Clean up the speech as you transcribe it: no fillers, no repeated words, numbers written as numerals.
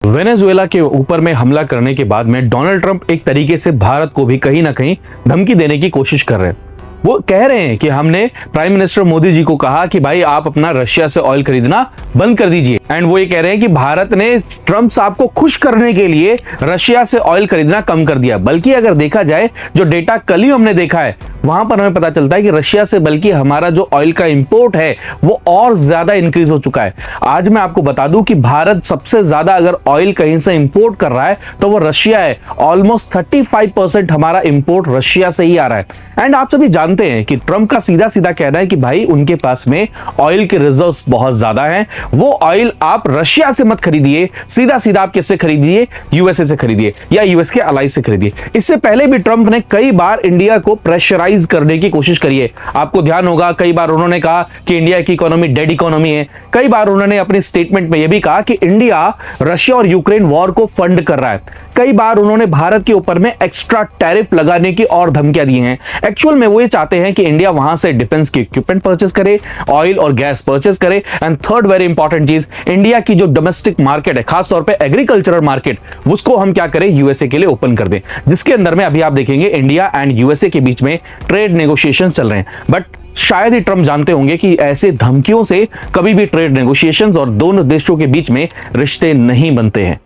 Venezuela के ऊपर में हमला करने के बाद में डोनाल्ड ट्रंप एक तरीके से भारत को भी कहीं ना कहीं धमकी देने की कोशिश कर रहे हैं। वो कह रहे हैं कि हमने प्राइम मिनिस्टर मोदी जी को कहा कि भाई आप अपना रशिया से ऑयल खरीदना बंद कर दीजिए। एंड वो ये कह रहे हैं कि भारत ने ट्रंप साहब को खुश करने के लिए रशिया से ऑयल खरीदना कम कर दिया। बल्कि अगर देखा जाए, जो डेटा कल ही हमने देखा है, वहां पर हमें पता चलता है कि रशिया से बल्कि हमारा जो ऑयल का इंपोर्ट है वो और ज्यादा इंक्रीज हो चुका है। आज मैं आपको बता दूं कि भारत सबसे ज्यादा अगर ऑयल कहीं से इंपोर्ट कर रहा है तो वो रशिया है। ऑलमोस्ट 35% हमारा इंपोर्ट रशिया से ही आ रहा है। एंड आप सभी जानते हैं कि ट्रंप का सीधा सीधा कहना है कि भाई उनके पास में ऑयल के रिजर्व्स बहुत ज्यादा हैं, वो ऑयल आप रशिया से मत खरीदिए, सीधा सीधा आप किससे खरीदिए, यूएसए से खरीदिए या यूएस के अलाई से खरीदिए। इससे पहले भी ट्रंप ने कई बार इंडिया को प्रेशराइज करने की कोशिश करी है। आपको ध्यान होगा, कई बार उन्होंने कहा कि इंडिया की इकोनॉमी डेड इकोनॉमी है। कई बार उन्होंने अपने स्टेटमेंट में यह भी कहा कि इंडिया रशिया और यूक्रेन वॉर को फंड कर रहा है। कई बार उन्होंने भारत के ऊपर में एक्स्ट्रा टैरिफ लगाने की और धमकियां दी हैं। एक्चुअल में वो ये चाहते हैं कि इंडिया वहां से डिफेंस की इक्विपमेंट परचेस करे, ऑयल और गैस परचेस करे। एंड थर्ड वेरी इंपॉर्टेंट चीज, इंडिया की जो डोमेस्टिक मार्केट है, खासतौर पे एग्रीकल्चरल मार्केट, उसको हम क्या करें, यूएसए के लिए ओपन कर दें। जिसके अंदर में अभी आप देखेंगे इंडिया एंड यूएसए के बीच में ट्रेड नेगोशिएशन चल रहे हैं। बट शायद ही ट्रंप जानते होंगे कि ऐसे धमकियों से कभी भी ट्रेड नेगोशिएशंस और दोनों देशों के बीच में रिश्ते नहीं बनते हैं।